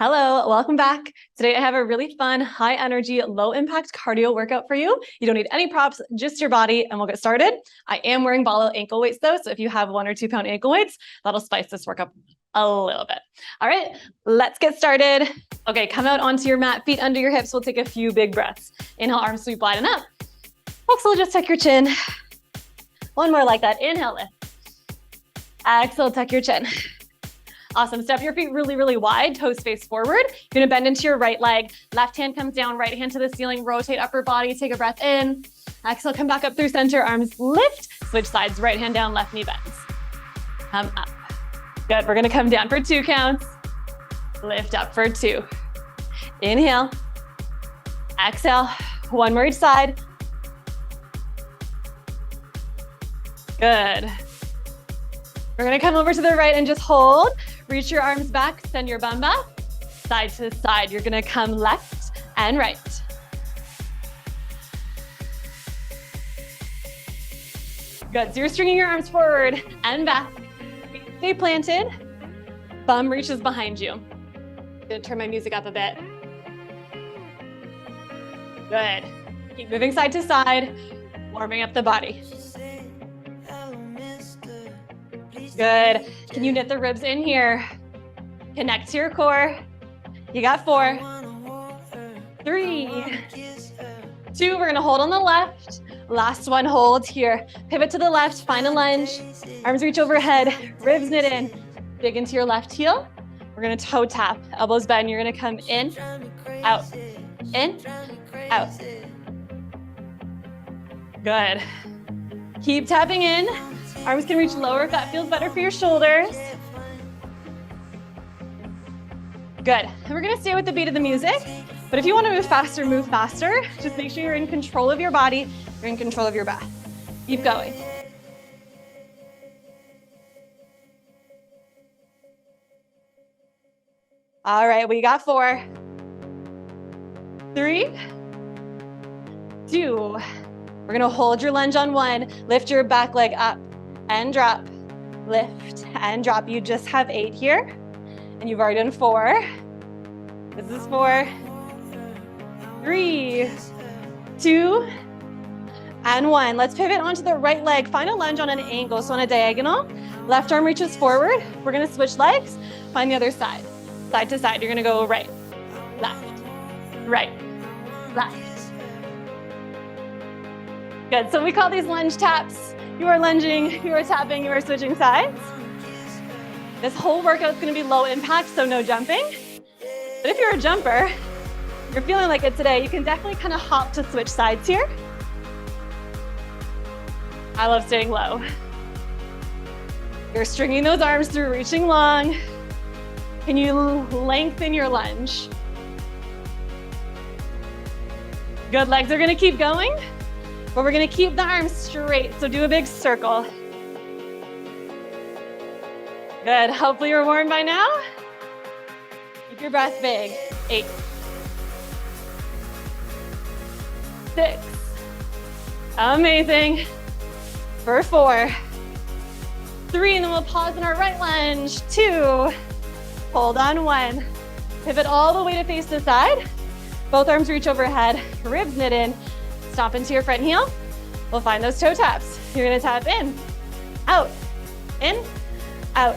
Hello, welcome back. Today I have a really fun, high energy, low impact cardio workout for you. You don't need any props, just your body, and we'll get started. I am wearing ball ankle weights though, so if you have 1 or 2 pound ankle weights, that'll spice this workout a little bit. All right, let's get started. Okay, come out onto your mat, feet under your hips. We'll take a few big breaths. Inhale, arms sweep wide and up. Exhale, just tuck your chin. One more like that. Inhale, lift. Exhale, tuck your chin. Awesome. Step your feet really, really wide, toes face forward. You're going to bend into your right leg. Left hand comes down, right hand to the ceiling. Rotate upper body. Take a breath in. Exhale, come back up through center. Arms lift. Switch sides. Right hand down, left knee bends. Come up. Good. We're going to come down for 2 counts. Lift up for 2. Inhale. Exhale. 1 more each side. Good. We're going to come over to the right and just hold. Reach your arms back, send your bum back, side to side. You're gonna come left and right. Good, so you're stringing your arms forward and back. Stay planted, bum reaches behind you. I'm gonna turn my music up a bit. Good, keep moving side to side, warming up the body. Good. Can you knit the ribs in here? Connect to your core. You got 4, 3, 2. We're gonna hold on the left. Last one, hold here. Pivot to the left, find a lunge. Arms reach overhead, ribs knit in. Dig into your left heel. We're gonna toe tap, elbows bend. You're gonna come in, out, in, out. Good. Keep tapping in. Arms can reach lower if that feels better for your shoulders. Good. And we're gonna stay with the beat of the music, but if you wanna move faster, move faster. Just make sure you're in control of your body, you're in control of your breath. Keep going. All right, we got 4, 3, 2. We're gonna hold your lunge on 1, lift your back leg up and drop, lift and drop. You just have 8 here, and you've already done 4. This is 4, 3, 2, and 1. Let's pivot onto the right leg. Find a lunge on an angle, so on a diagonal. Left arm reaches forward. We're gonna switch legs, find the other side. Side to side, you're gonna go right, left, left. Good, so we call these lunge taps. You are lunging, you are tapping, you are switching sides. This whole workout is gonna be low impact, so no jumping. But if you're a jumper, you're feeling like it today, you can definitely kind of hop to switch sides here. I love staying low. You're stringing those arms through, reaching long. Can you lengthen your lunge? Good, legs are gonna keep going. But we're gonna keep the arms straight, so do a big circle. Good, hopefully you're warm by now. Keep your breath big. 8, 6, amazing. For 4, 3, and then we'll pause in our right lunge. 2, hold on 1. Pivot all the way to face the side. Both arms reach overhead, ribs knit in. Stomp into your front heel. We'll find those toe taps. You're gonna tap in, out, in, out.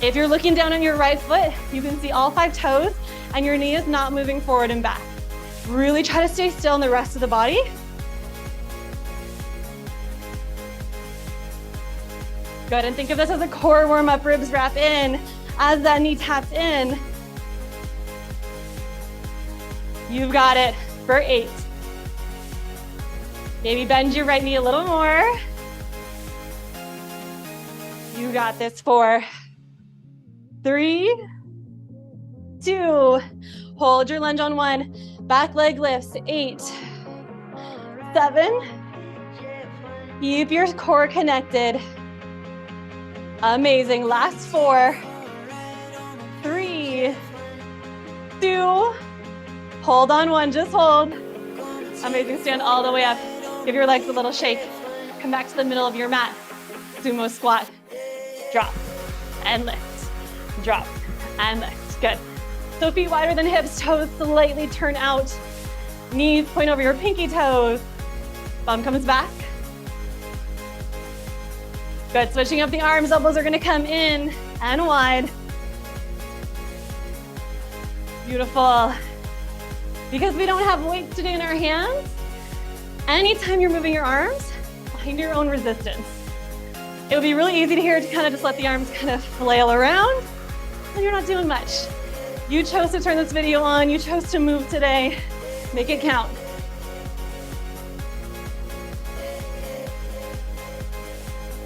If you're looking down on your right foot, you can see all 5 toes and your knee is not moving forward and back. Really try to stay still in the rest of the body. Good, and think of this as a core warm up, ribs wrap in. As that knee taps in, you've got it for 8. Maybe bend your right knee a little more. You got this for 3, 2. Hold your lunge on 1. Back leg lifts. 8, 7. Keep your core connected. Amazing. Last 4, 3, 2. Hold on 1, just hold. Amazing, stand all the way up. Give your legs a little shake. Come back to the middle of your mat. Sumo squat. drop, and lift, drop, and lift. Good. So feet wider than hips, toes slightly turn out. Knees point over your pinky toes. Bum comes back. Good, switching up the arms, elbows are gonna come in and wide. Beautiful. Because we don't have weights today in our hands, anytime you're moving your arms, find your own resistance. It would be really easy to here to kind of just let the arms kind of flail around, and you're not doing much. You chose to turn this video on, you chose to move today, make it count.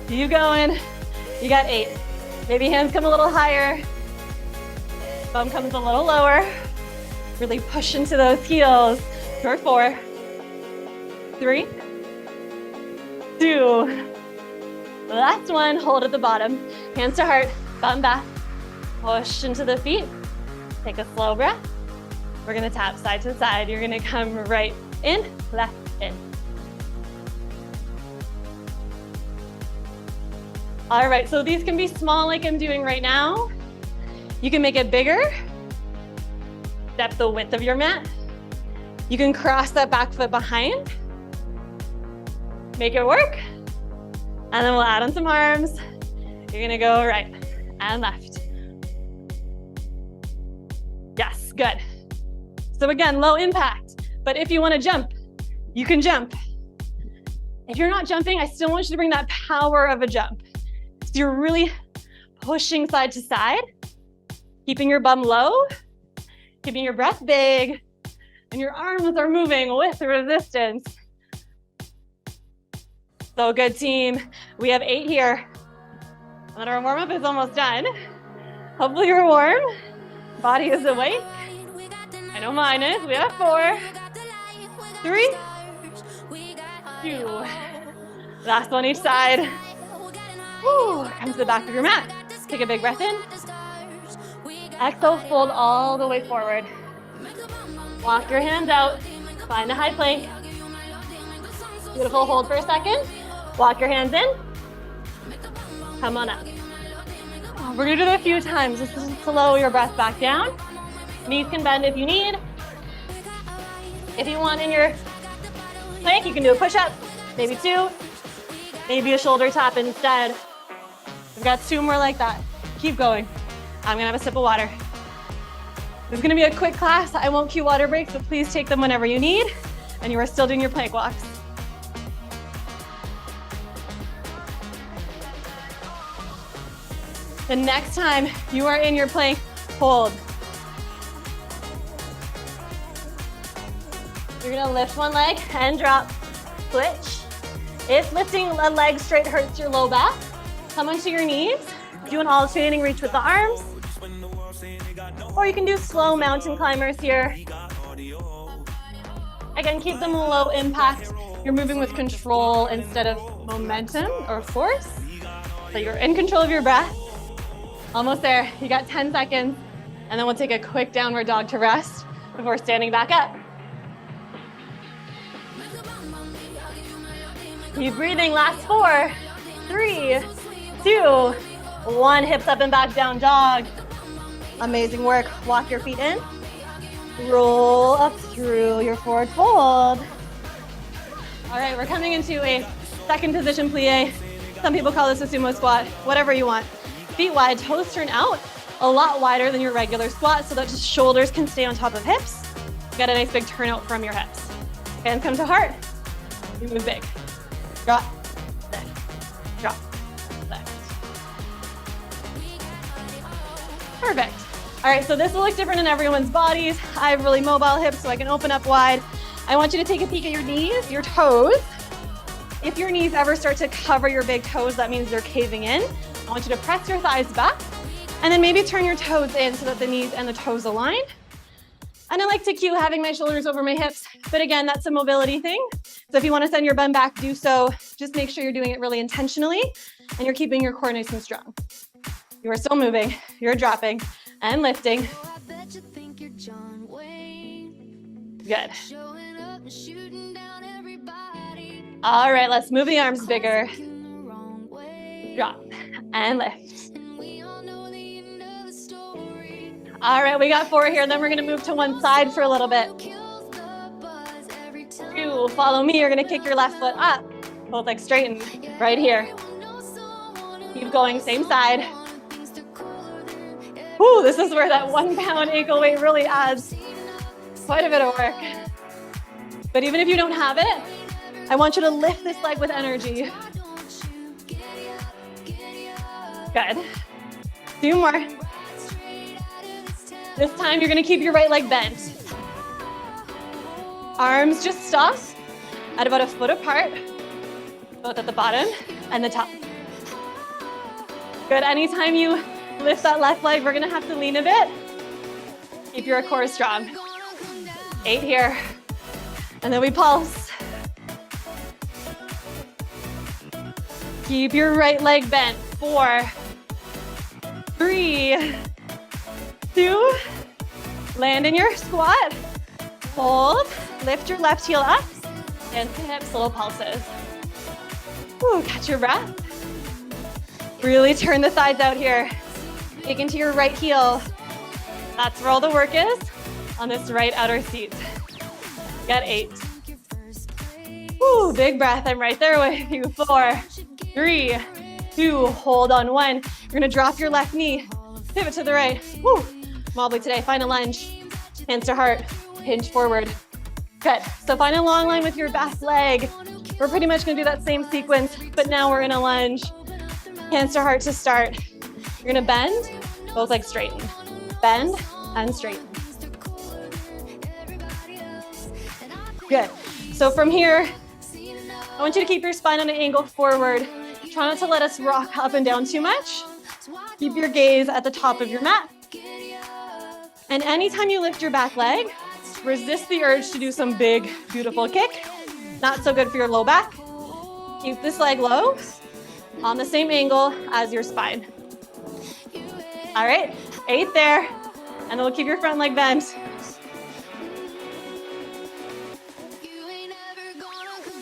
Keep going. You got 8. Maybe hands come a little higher. Bum comes a little lower. Really push into those heels. For 4, 3, 2. Last one, hold at the bottom. Hands to heart, bum back. Push into the feet. Take a slow breath. We're gonna tap side to side. You're gonna come right in, left in. All right, so these can be small like I'm doing right now. You can make it bigger. Step the width of your mat. You can cross that back foot behind. Make it work. And then we'll add on some arms. You're gonna go right and left. Yes, good. So again, low impact, but if you wanna jump, you can jump. If you're not jumping, I still want you to bring that power of a jump. So you're really pushing side to side, keeping your bum low, keeping your breath big, and your arms are moving with resistance. So good, team. We have 8 here. And our warm-up is almost done. Hopefully you're warm. Body is awake. I know mine is. We have 4, 3, 2. Last one each side. Woo, come to the back of your mat. Take a big breath in. Exhale, fold all the way forward. Walk your hands out. Find a high plank. Beautiful, hold for a second. Walk your hands in. Come on up. We're gonna do that a few times. Just to slow your breath back down. Knees can bend if you need. If you want in your plank, you can do a push-up, maybe 2, maybe a shoulder tap instead. We've got 2 more like that. Keep going. I'm gonna have a sip of water. This is gonna be a quick class. I won't cue water breaks, but please take them whenever you need, and you are still doing your plank walks. The next time you are in your plank, hold. You're gonna lift one leg and drop, switch. If lifting a leg straight hurts your low back, come onto your knees, do an alternating reach with the arms, or you can do slow mountain climbers here. Again, keep them low impact. You're moving with control instead of momentum or force. So you're in control of your breath. Almost there. You got 10 seconds, and then we'll take a quick downward dog to rest before standing back up. Keep breathing. Last 4, 3, 2, 1. Hips up and back, down dog. Amazing work. Walk your feet in. Roll up through your forward fold. All right, we're coming into a second position plie. Some people call this a sumo squat, whatever you want. Feet wide, toes turn out a lot wider than your regular squat so that just shoulders can stay on top of hips. Get a nice big turnout from your hips. Hands come to heart. You move big. Drop, lift, drop, lift. Perfect. All right, so this will look different in everyone's bodies. I have really mobile hips, so I can open up wide. I want you to take a peek at your knees, your toes. If your knees ever start to cover your big toes, that means they're caving in. I want you to press your thighs back and then maybe turn your toes in so that the knees and the toes align. And I like to cue having my shoulders over my hips, but again, that's a mobility thing. So if you want to send your bum back, do so. Just make sure you're doing it really intentionally and you're keeping your core nice and strong. You are still moving, you're dropping and lifting. Good. All right, let's move the arms bigger. drop, and lift. All right, we got 4 here, then we're gonna move to one side for a little bit. 2, follow me, you're gonna kick your left foot up, both legs straighten, right here. Keep going, same side. Woo, this is where that 1 pound ankle weight really adds quite a bit of work. But even if you don't have it, I want you to lift this leg with energy. Good. 2 more. This time you're gonna keep your right leg bent. Arms just stop at about a foot apart, both at the bottom and the top. Good, anytime you lift that left leg, we're gonna have to lean a bit. Keep your core strong. 8 here, and then we pulse. Keep your right leg bent. 4, 3, 2, land in your squat, hold, lift your left heel up, hands to hips, little pulses. Woo, catch your breath. Really turn the thighs out here. Dig into your right heel. That's where all the work is, on this right outer seat. Get 8. Woo, big breath, I'm right there with you. 4, 3, 2, hold on 1. You're gonna drop your left knee, pivot to the right. Woo, wobbly today, find a lunge. Hands to heart, hinge forward. Good, so find a long line with your back leg. We're pretty much gonna do that same sequence, but now we're in a lunge. Hands to heart to start. You're gonna bend, both legs straighten. Bend and straighten. Good, so from here, I want you to keep your spine on an angle forward. Try not to let us rock up and down too much. Keep your gaze at the top of your mat. And anytime you lift your back leg, resist the urge to do some big, beautiful kick. Not so good for your low back. Keep this leg low, on the same angle as your spine. All right, 8 there, and then we'll keep your front leg bent.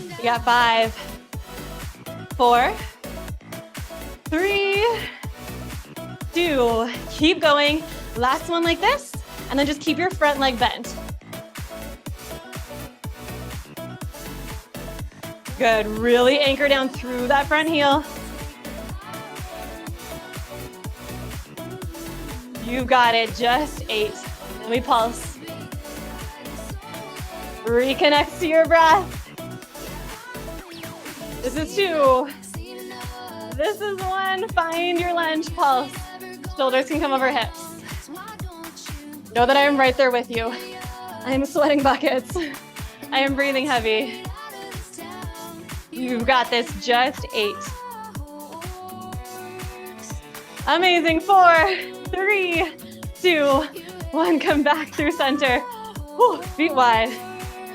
You got 5, 4, 3, 2, keep going. Last one like this, and then just keep your front leg bent. Good, really anchor down through that front heel. You got it, just 8. And we pulse. Reconnect to your breath. This is 2. This is 1. Find your lunge, pulse. Shoulders can come over hips. Know that I am right there with you. I am sweating buckets. I am breathing heavy. You've got this, just 8. Amazing, 4, 3, 2, 1, come back through center. Whew, feet wide.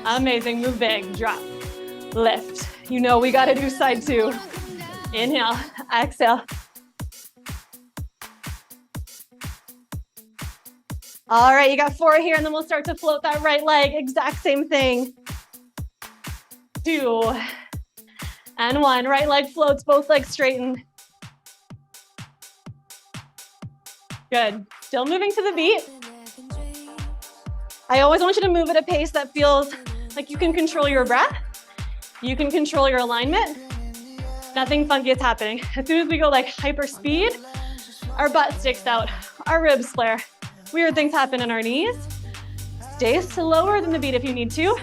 Amazing, move big, drop, lift. You know we gotta do side 2. Inhale, exhale. All right, you got 4 here, and then we'll start to float that right leg, exact same thing. 2, and 1, right leg floats, both legs straighten. Good, still moving to the beat. I always want you to move at a pace that feels like you can control your breath, you can control your alignment. Nothing funky is happening. As soon as we go like hyper speed, our butt sticks out, our ribs flare. Weird things happen in our knees. Stay slower than the beat if you need to,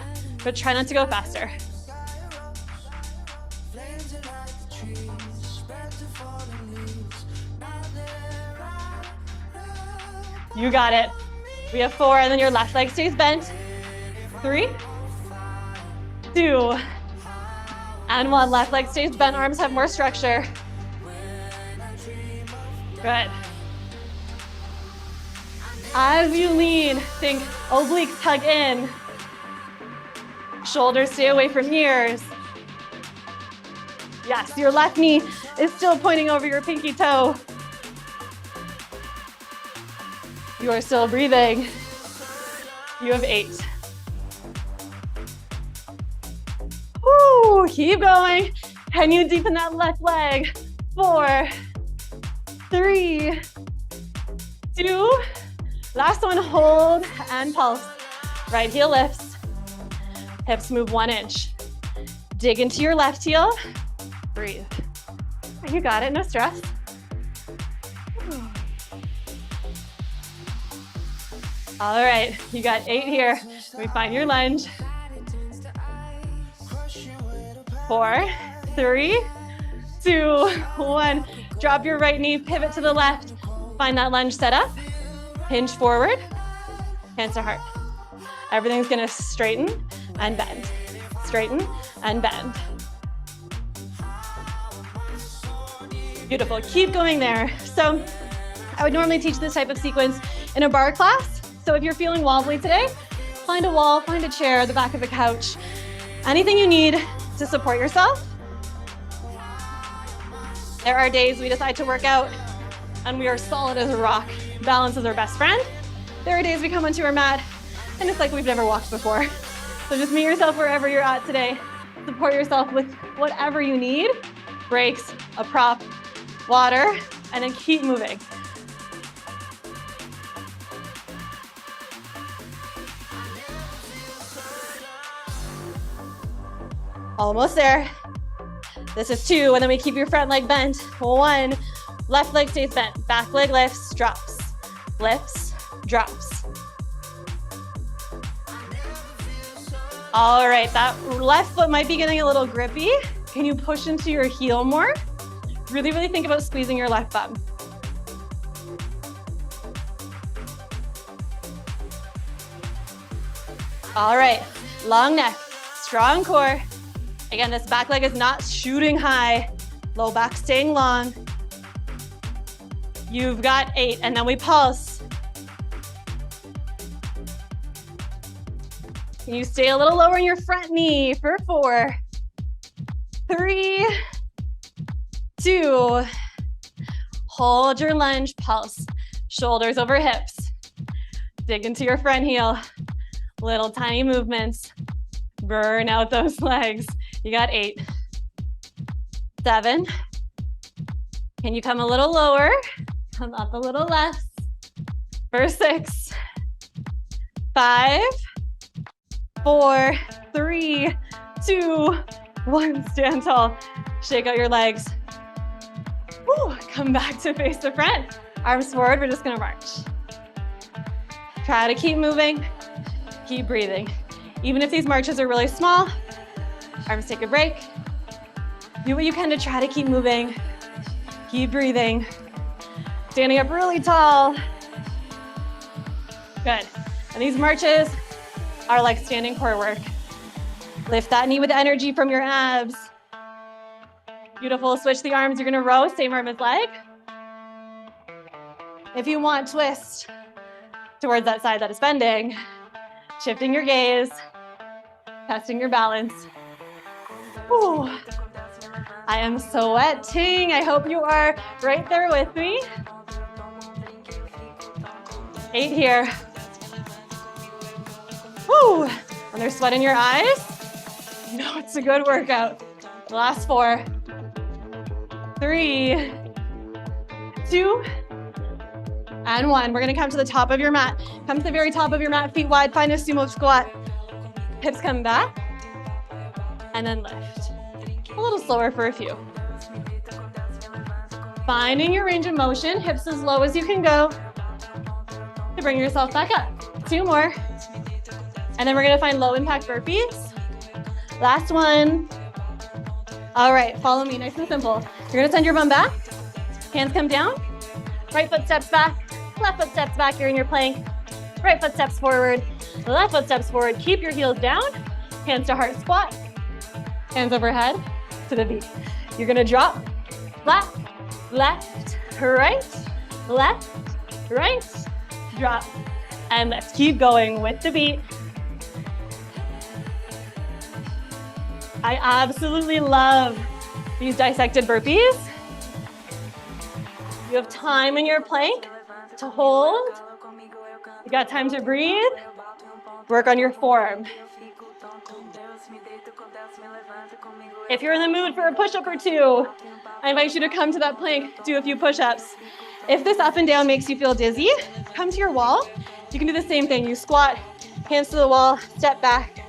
but try not to go faster. You got it. We have 4, and then your left leg stays bent. 3, 2, and 1. Left leg stays bent, arms have more structure. Good. As you lean, think obliques hug in. Shoulders stay away from ears. Yes, your left knee is still pointing over your pinky toe. You are still breathing. You have 8. Woo, keep going. Can you deepen that left leg? 4, 3, 2. Last one, hold and pulse. Right heel lifts. Hips move 1 inch. Dig into your left heel. Breathe. You got it, no stress. All right, you got 8 here. Let me find your lunge. 4, 3, 2, 1. Drop your right knee, pivot to the left. Find that lunge set up. Hinge forward, hands to heart. Everything's gonna straighten and bend. Straighten and bend. Beautiful, keep going there. So I would normally teach this type of sequence in a barre class. So if you're feeling wobbly today, find a wall, find a chair, the back of a couch, anything you need to support yourself. There are days we decide to work out and we are solid as a rock. Balance is our best friend. There are days we come onto our mat and it's like we've never walked before. So just meet yourself wherever you're at today. Support yourself with whatever you need. Breaks, a prop, water, and then keep moving. Almost there. This is 2, and then we keep your front leg bent. 1, left leg stays bent. Back leg lifts, drops. Lifts, drops. All right, that left foot might be getting a little grippy. Can you push into your heel more? Really, really think about squeezing your left bum. All right, long neck, strong core. Again, this back leg is not shooting high. Low back staying long. You've got 8, and then we pulse. Can you stay a little lower in your front knee for 4, 3, 2. Hold your lunge, pulse. Shoulders over hips. Dig into your front heel. Little tiny movements. Burn out those legs. You got 8, 7. Can you come a little lower? Come up a little less. For 6, 5, 4, 3, 2, 1. Stand tall. Shake out your legs. Woo. Come back to face the front. Arms forward, we're just gonna march. Try to keep moving, keep breathing. Even if these marches are really small, arms take a break. Do what you can to try to keep moving. Keep breathing. Standing up really tall. Good. And these marches are like standing core work. Lift that knee with energy from your abs. Beautiful. Switch the arms. You're gonna row, same arm as leg. If you want, twist towards that side that is bending. Shifting your gaze. Testing your balance. Ooh. I am sweating. I hope you are right there with me. 8 here. Woo. When there's sweat in your eyes, you know it's a good workout. Last 4, 3, 2, and 1. We're gonna come to the top of your mat. Come to the very top of your mat, feet wide, find a sumo squat. Hips come back, and then lift. A little slower for a few. Finding your range of motion, hips as low as you can go. To bring yourself back up. 2 more. And then we're gonna find low impact burpees. Last one. All right, follow me, nice and simple. You're gonna send your bum back. Hands come down. Right foot steps back, left foot steps back, you're in your plank. Right foot steps forward, left foot steps forward. Keep your heels down, hands to heart squat. Hands overhead to the beat. You're gonna drop, flat, left, right, drop. And let's keep going with the beat. I absolutely love these dissected burpees. You have time in your plank to hold. You got time to breathe. Work on your form. If you're in the mood for a push-up or 2, I invite you to come to that plank, do a few push-ups. If this up and down makes you feel dizzy, come to your wall. You can do the same thing. You squat, hands to the wall, step back,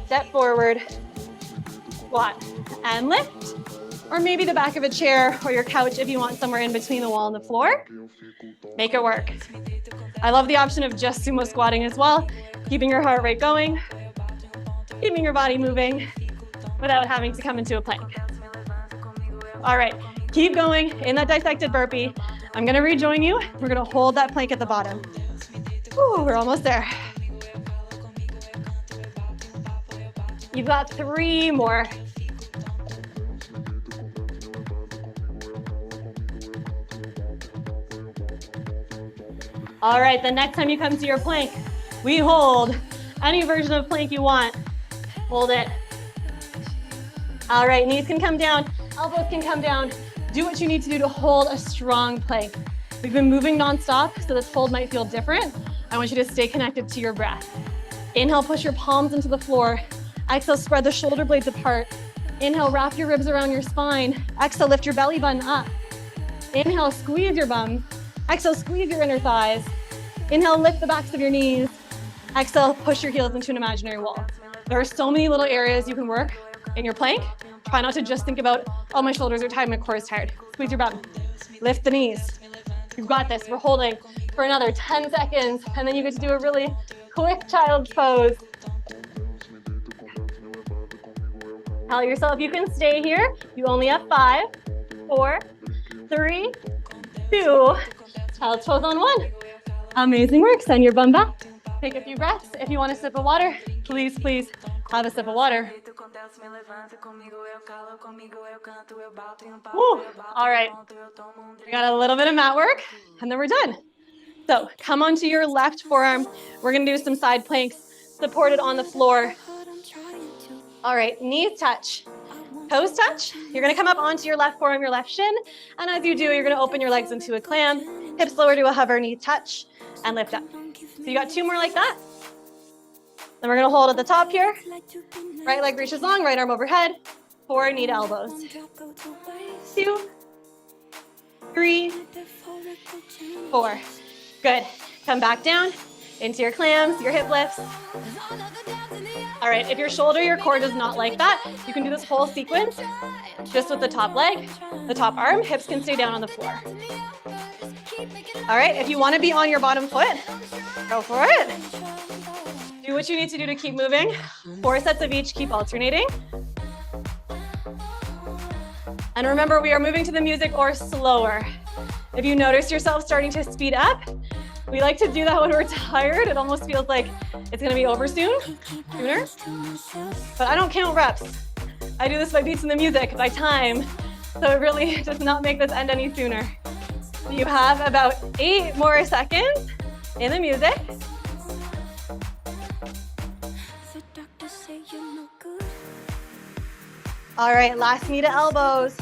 step forward, squat, and lift. Or maybe the back of a chair or your couch if you want somewhere in between the wall and the floor. Make it work. I love the option of just sumo squatting as well, keeping your heart rate going, keeping your body moving without having to come into a plank. All right, keep going in that dissected burpee. I'm gonna rejoin you. We're gonna hold that plank at the bottom. Ooh, we're almost there. You've got 3 more. All right, the next time you come to your plank, we hold any version of plank you want. Hold it. All right, knees can come down, elbows can come down. Do what you need to do to hold a strong plank. We've been moving nonstop, so this hold might feel different. I want you to stay connected to your breath. Inhale, push your palms into the floor. Exhale, spread the shoulder blades apart. Inhale, wrap your ribs around your spine. Exhale, lift your belly button up. Inhale, squeeze your bum. Exhale, squeeze your inner thighs. Inhale, lift the backs of your knees. Exhale, push your heels into an imaginary wall. There are so many little areas you can work in your plank. Try not to just think about, oh, my shoulders are tired, my core is tired. Squeeze your bum. Lift the knees. You've got this. We're holding for another 10 seconds, and then you get to do a really quick child's pose. Tell yourself you can stay here. You only have 5, 4, 3, 2. Child's pose on 1. Amazing work. Send your bum back. Take a few breaths. If you want a sip of water, please, please have a sip of water. Woo. All right. We got a little bit of mat work, and then we're done. So come onto your left forearm. We're going to do some side planks supported on the floor. All right, knees touch, toes touch. You're going to come up onto your left forearm, your left shin. And as you do, you're going to open your legs into a clam, hips lower to a hover, knee touch, and lift up. So you got 2 more like that. Then we're going to hold at the top here. Right leg reaches long, right arm overhead. 4 knee to elbows. 2, 3, 4. Good. Come back down into your clams, your hip lifts. All right, if your shoulder, your core does not like that, you can do this whole sequence just with the top leg, the top arm, hips can stay down on the floor. All right, if you want to be on your bottom foot, go for it. Do what you need to do to keep moving. 4 sets of each, keep alternating. And remember, we are moving to the music or slower. If you notice yourself starting to speed up, we like to do that when we're tired. It almost feels like it's gonna be over sooner. But I don't count reps. I do this by beats in the music, by time. So it really does not make this end any sooner. You have about 8 more seconds in the music. All right, last knee to elbows.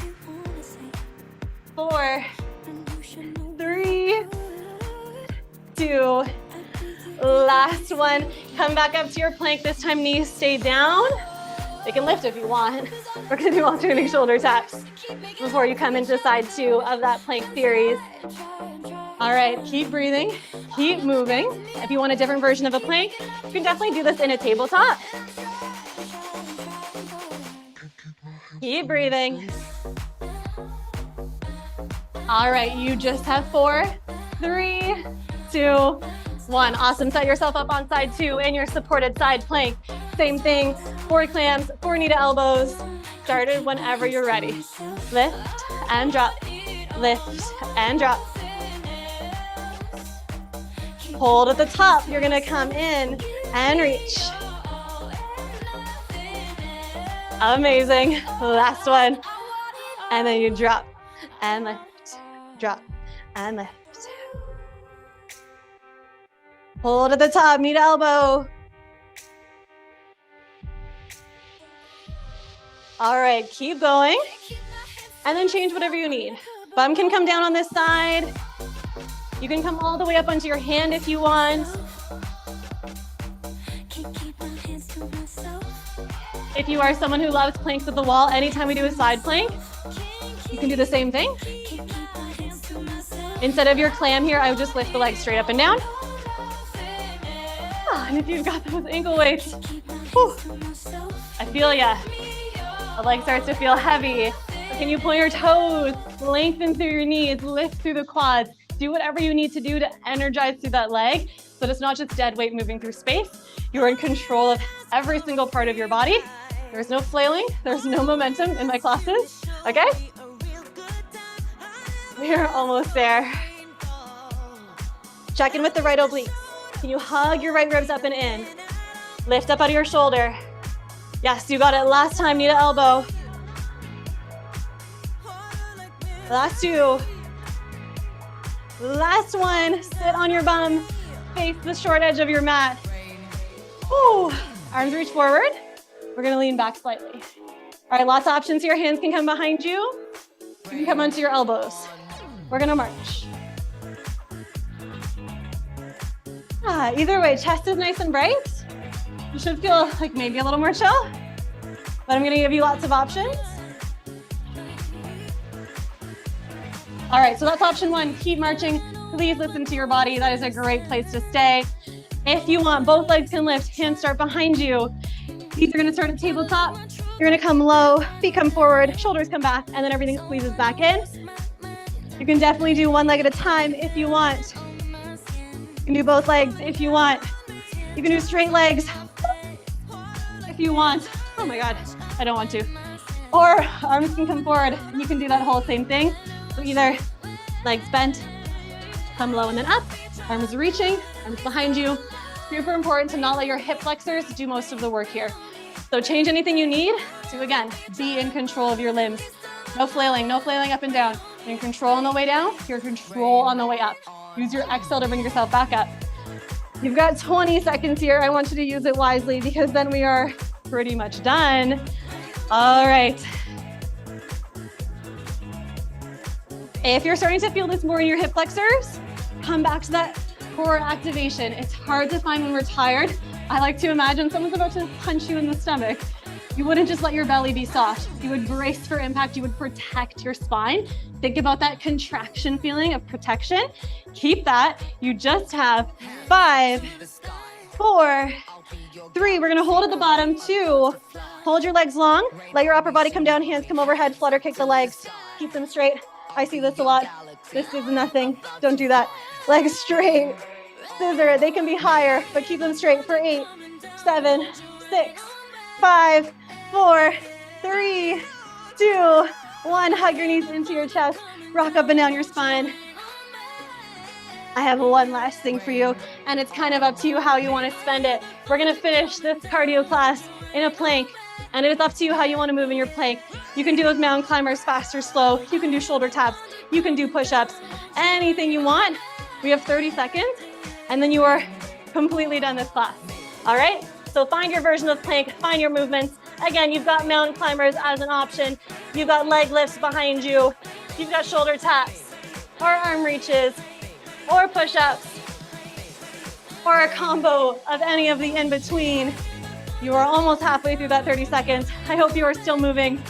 4, 3, 2, last one. Come back up to your plank. This time knees stay down. They can lift if you want. We're gonna do alternating shoulder taps before you come into side 2 of that plank series. All right, keep breathing, keep moving. If you want a different version of a plank, you can definitely do this in a tabletop. Keep breathing. All right, you just have 4, 3, 2, 1. Awesome. Set yourself up on side 2 in your supported side plank. Same thing, 4 clams, 4 knee to elbows. Started whenever you're ready. Lift and drop. Lift and drop. Hold at the top. You're gonna come in and reach. Amazing. Last one. And then you drop and lift, drop and lift. Hold at the top, knee to elbow. All right, keep going. And then change whatever you need. Bum can come down on this side. You can come all the way up onto your hand if you want. If you are someone who loves planks at the wall, anytime we do a side plank, you can do the same thing. Instead of your clam here, I would just lift the legs straight up and down. And if you've got those ankle weights, whew, I feel ya. The leg starts to feel heavy. But can you point your toes, lengthen through your knees, lift through the quads, do whatever you need to do to energize through that leg so that it's not just dead weight moving through space. You're in control of every single part of your body. There's no flailing, there's no momentum in my classes, okay? We're almost there. Check in with the right obliques. Can you hug your right ribs up and in? Lift up out of your shoulder. Yes, you got it. Last time, knee to elbow. Last two. Last one, sit on your bum. Face the short edge of your mat. Woo. Arms reach forward. We're gonna lean back slightly. All right, lots of options here. Hands can come behind you. You can come onto your elbows. We're gonna march. Either way, chest is nice and bright. You should feel like maybe a little more chill, but I'm gonna give you lots of options. All right, so that's option one, keep marching. Please listen to your body. That is a great place to stay. If you want, both legs can lift, hands start behind you. Feet are gonna start at tabletop. You're gonna come low, feet come forward, shoulders come back, and then everything squeezes back in. You can definitely do one leg at a time if you want. You can do both legs if you want. You can do straight legs if you want. Oh my God, I don't want to. Or arms can come forward. You can do that whole same thing. So either legs bent, come low and then up, arms reaching, arms behind you. Super important to not let your hip flexors do most of the work here. So change anything you need to, again, be in control of your limbs. No flailing up and down. You're in control on the way down, you're in control on the way up. Use your exhale to bring yourself back up. You've got 20 seconds here. I want you to use it wisely because then we are pretty much done. All right. If you're starting to feel this more in your hip flexors, come back to that core activation. It's hard to find when we're tired. I like to imagine someone's about to punch you in the stomach. You wouldn't just let your belly be soft. You would brace for impact. You would protect your spine. Think about that contraction feeling of protection. Keep that. You just have 5, 4, 3. We're gonna hold at the bottom. 2. Hold your legs long. Let your upper body come down. Hands come overhead. Flutter kick the legs. Keep them straight. I see this a lot. This is nothing. Don't do that. Legs straight. Scissor. They can be higher, but keep them straight for 8, 7, 6, 5, 4, 3, 2, 1. Hug your knees into your chest. Rock up and down your spine. I have one last thing for you, and it's kind of up to you how you want to spend it. We're going to finish this cardio class in a plank, and it is up to you how you want to move in your plank. You can do those mountain climbers fast or slow. You can do shoulder taps. You can do push-ups. Anything you want. We have 30 seconds, and then you are completely done this class. All right? So find your version of plank, find your movements. Again, you've got mountain climbers as an option. You've got leg lifts behind you. You've got shoulder taps, or arm reaches, or push-ups, or a combo of any of the in-between. You are almost halfway through that 30 seconds. I hope you are still moving.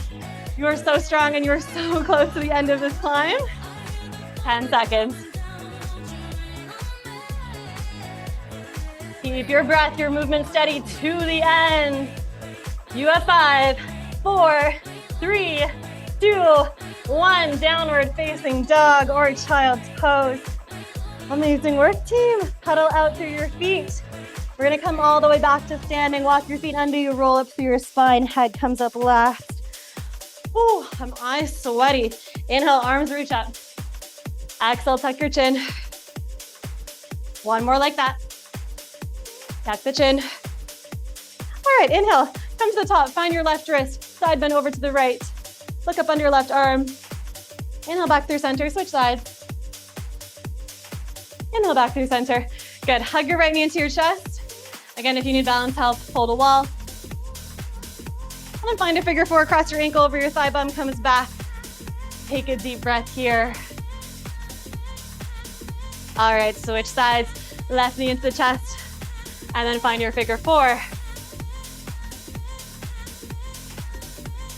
You are so strong and you are so close to the end of this climb. 10 seconds. Keep your breath, your movement steady to the end. You have 5, 4, 3, 2, 1. Downward facing dog or child's pose. Amazing work, team. Cuddle out through your feet. We're gonna come all the way back to standing. Walk your feet under you, roll up through your spine. Head comes up last. Ooh, am I sweaty. Inhale, arms reach up. Exhale, tuck your chin. One more like that. Tuck the chin. All right, inhale, come to the top. Find your left wrist. Side bend over to the right. Look up under your left arm. Inhale back through center, switch sides. Inhale back through center. Good, hug your right knee into your chest. Again, if you need balance help, hold a wall. And then find a figure 4, cross your ankle over your thigh bum, comes back. Take a deep breath here. All right, switch sides. Left knee into the chest. And then find your figure 4.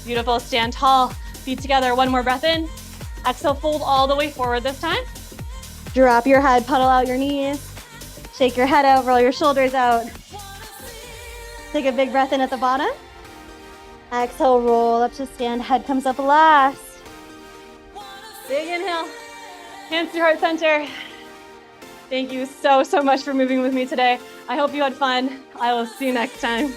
Beautiful, stand tall. Feet together, one more breath in. Exhale, fold all the way forward this time. Drop your head, puddle out your knees. Shake your head out, roll your shoulders out. Take a big breath in at the bottom. Exhale, roll up to stand, head comes up last. Big inhale, hands to your heart center. Thank you so much for moving with me today. I hope you had fun. I will see you next time.